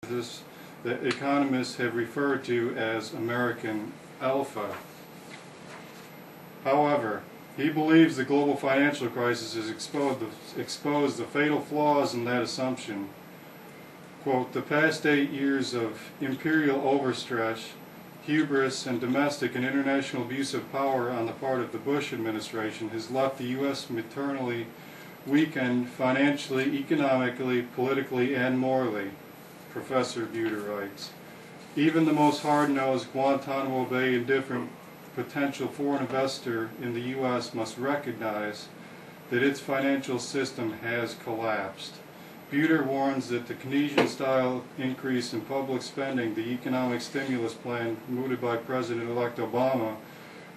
This that economists have referred to as American Alpha. However, he believes the global financial crisis has exposed the fatal flaws in that assumption. Quote, the past 8 years of imperial overstretch, hubris, and domestic and international abuse of power on the part of the Bush administration has left the U.S. maternally weakened financially, economically, politically, and morally, Professor Buter writes. Even the most hard-nosed Guantanamo Bay indifferent potential foreign investor in the U.S. must recognize that its financial system has collapsed. Buter warns that the Keynesian-style increase in public spending, the economic stimulus plan mooted by President-elect Obama,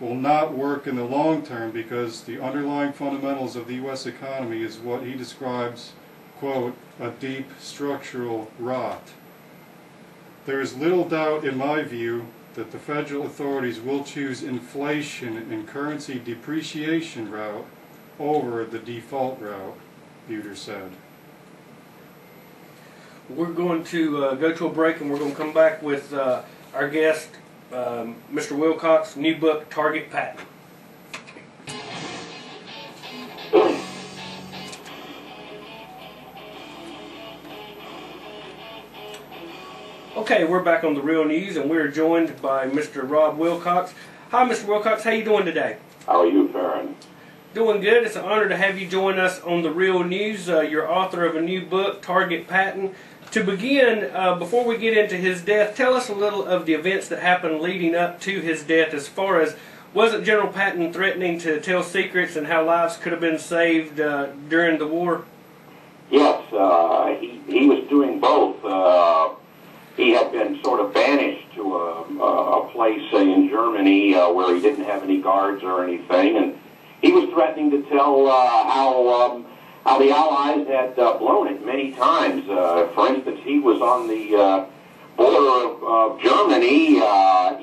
will not work in the long term because the underlying fundamentals of the U.S. economy is what he describes, quote, a deep structural rot. There is little doubt, in my view, that the federal authorities will choose inflation and currency depreciation route over the default route, Buter said. We're going to go to a break, and we're going to come back with our guest, Mr. Wilcox, new book, Target Patton. Okay, we're back on The Real News, and we're joined by Mr. Rob Wilcox. Hi, Mr. Wilcox. How you doing today? How are you faring? Doing good. It's an honor to have you join us on The Real News. You're author of a new book, Target Patton. To begin, before we get into his death, tell us a little of the events that happened leading up to his death, as far as, wasn't General Patton threatening to tell secrets and how lives could have been saved during the war? Yes, he was doing both. He had been sort of banished to a place in Germany where he didn't have any guards or anything, and he was threatening to tell how the Allies had blown it many times. For instance, he was on the border of Germany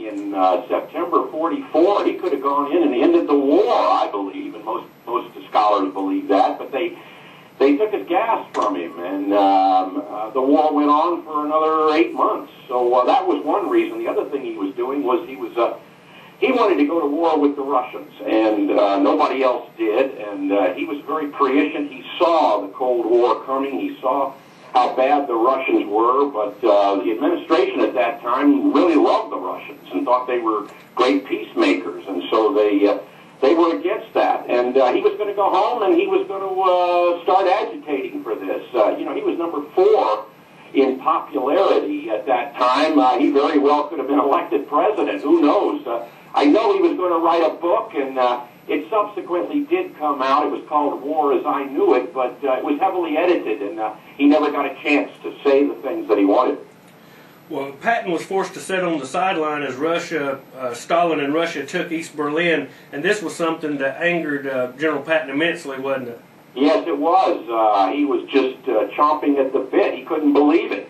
in September '44. He could have gone in and ended the war, I believe, and most scholars believe that, but they took his gas from him, and the war went on for another 8 months. So that was one reason. The other thing he was doing was he wanted to go to war with the Russians, and nobody else did, and he was very prescient. He saw the Cold War coming. He saw how bad the Russians were, but the administration at that time really loved the Russians and thought they were great peacemakers, and so they were against that. And he was going to go home, and he was going to start agitating for this. He was number 4 in popularity at that time. He very well could have been elected president. Who knows? I know he was going to write a book, and it subsequently did come out. It was called War as I Knew It, but it was heavily edited, and he never got a chance to say the things that he wanted. Well, Patton was forced to sit on the sideline as Stalin and Russia took East Berlin, and this was something that angered General Patton immensely, wasn't it? Yes, it was. He was just chomping at the bit. He couldn't believe it.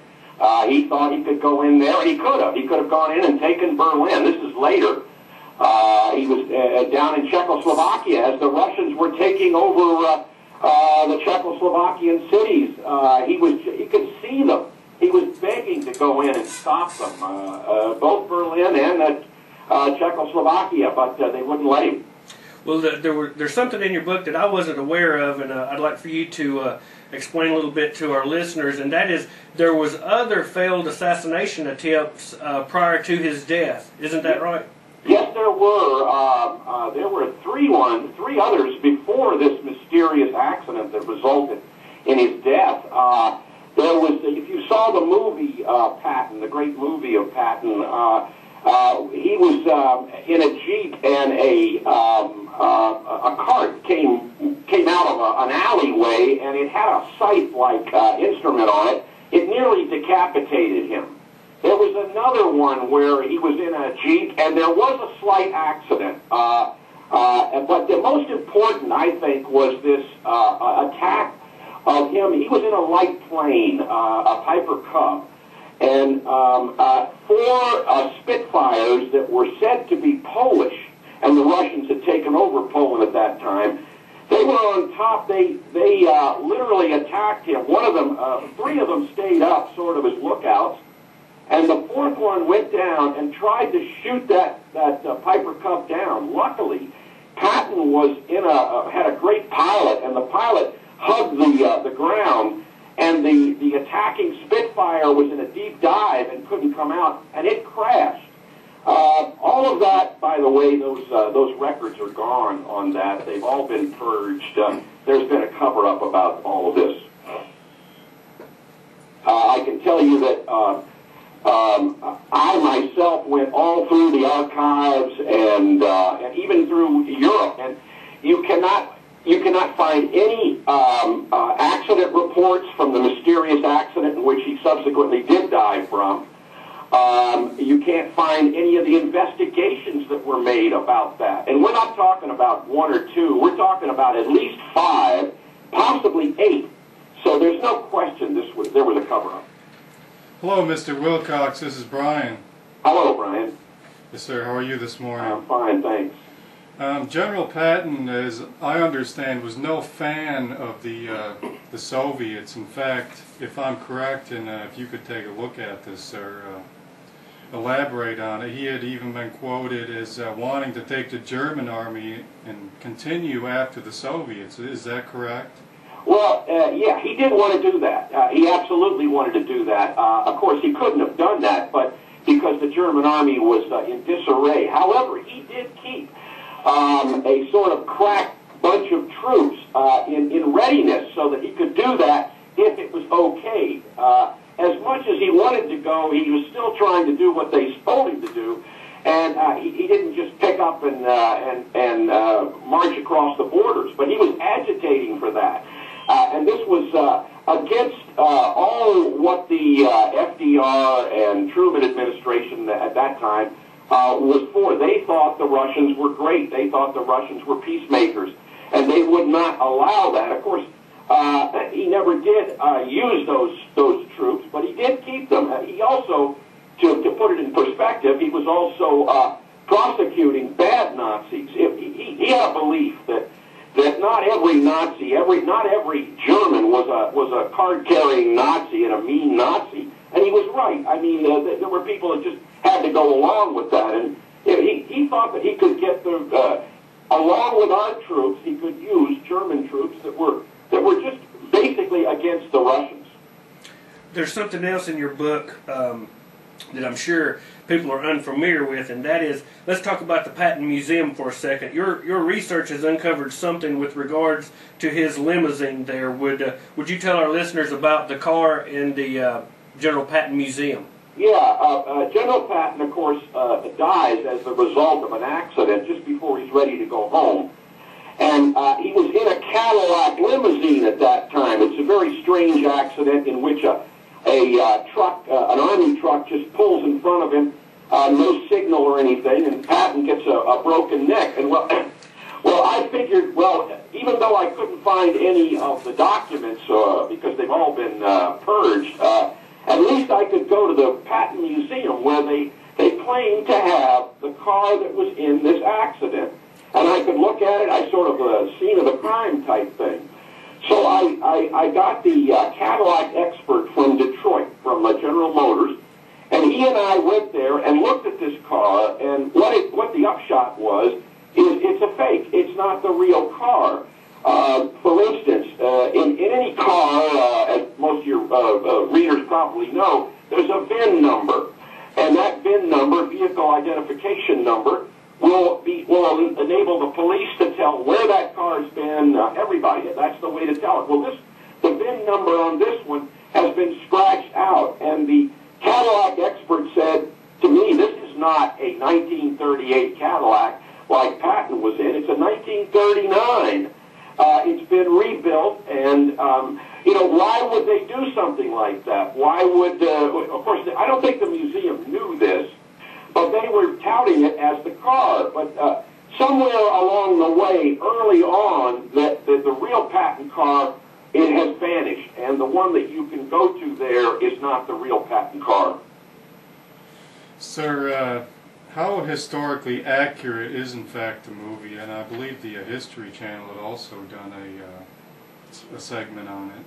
He thought he could go in there, and he could have. He could have gone in and taken Berlin. This is later. He was down in Czechoslovakia as the Russians were taking over the Czechoslovakian cities. He could see them. He was begging to go in and stop them, both Berlin and Czechoslovakia, but they wouldn't let him. Well, there's something in your book that I wasn't aware of, and I'd like for you to explain a little bit to our listeners, and that is there was other failed assassination attempts prior to his death. Isn't that right? Yes, there were. There were three others before this mysterious accident that resulted in his death. There was, if you saw the movie Patton, the great movie of Patton, he was in a Jeep, and a cart came out of an alleyway, and it had a scythe-like instrument on it. It nearly decapitated him. There was another one where he was in a Jeep, and there was a slight accident. But the most important, I think, was this attack of him. He was in a light plane, a Piper Cub, and 4 Spitfires that were said to be Polish, and the Russians had taken over Poland at that time, They were on top. They literally attacked him. One of them, three of them stayed up, sort of as lookouts, and the fourth one went down and tried to shoot that Piper Cub down. Luckily, Patton was had a great pilot, and the pilot hugged the ground, and the attacking Spitfire was in a deep dive and couldn't come out, and it crashed. All of that, by the way, those records are gone on that. They've all been purged. There's been a cover-up about all of this. I can tell you that I myself went all through the archives and even through Europe, and you cannot find any accident reports from the mysterious accident in which he subsequently did die from. You can't find any of the investigations that were made about that. And we're not talking about one or two. We're talking about at least 5, possibly 8. So there's no question there was a cover-up. Hello, Mr. Wilcox. This is Brian. Hello, Brian. Yes, sir. How are you this morning? I'm fine, thanks. General Patton, as I understand, was no fan of the Soviets. In fact, if I'm correct, and if you could take a look at this, sir, elaborate on it, he had even been quoted as wanting to take the German army and continue after the Soviets. Is that correct? Well, yeah, he did want to do that. He absolutely wanted to do that. Of course, he couldn't have done that, but because the German army was in disarray. However, he did keep a sort of crack bunch of troops in readiness so that he could do that if it was okay. As much as he wanted to go, he was still trying to do what they told him to do, and he didn't just pick up and march across the borders, but he was agitating for that. And this was against all what the FDR and Truman administration at that time was for. They thought the Russians were great. They thought the Russians were peacemakers, and they would not allow that. Of course, he never did use those troops, but he did keep them. He also, to put it in perspective, he was also prosecuting bad Nazis. He had a belief that not every Nazi, not every German was a card-carrying Nazi and a mean Nazi, and he was right. I mean, there were people that just had to go along with that, and he thought that he could get along with our troops, he could use German troops that were just basically against the Russians. There's something else in your book that I'm sure people are unfamiliar with, and that is, let's talk about the Patton Museum for a second. Your research has uncovered something with regards to his limousine there. Would you tell our listeners about the car in the General Patton Museum? Yeah, General Patton, of course, dies as the result of an accident just before he's ready to go home. And he was in a Cadillac limousine at that time. It's a very strange accident in which a truck, an army truck, just pulls in front of him, no signal or anything, and Patton gets a broken neck. And well, I figured, even though I couldn't find any of the documents because they've all been purged, at least I could go to the Patton Museum where they claim to have the car that was in this accident. And I could look at it, I sort of scene of the crime type thing. So I got the Cadillac expert from Detroit, from General Motors, and he and I went there and looked at this car, and what the upshot was is it's a fake. It's not the real car. For instance, in any car, as most of your readers probably know, there's a VIN number, and that VIN number, vehicle identification number, will enable the police to tell where that car's been, everybody. That's the way to tell it. Well, the VIN number on this one has been scratched out, and the Cadillac expert said to me, this is not a 1938 Cadillac like Patton was in. It's a 1939. It's been rebuilt, and why would they do something like that? Why would, of course, I don't think the museum knew this, but they were touting it as the car. But somewhere along the way, early on, that the real Patton car, it has vanished, and the one that you can go to there is not the real Patton car. Sir, how historically accurate is in fact the movie? And I believe the History Channel had also done a segment on it.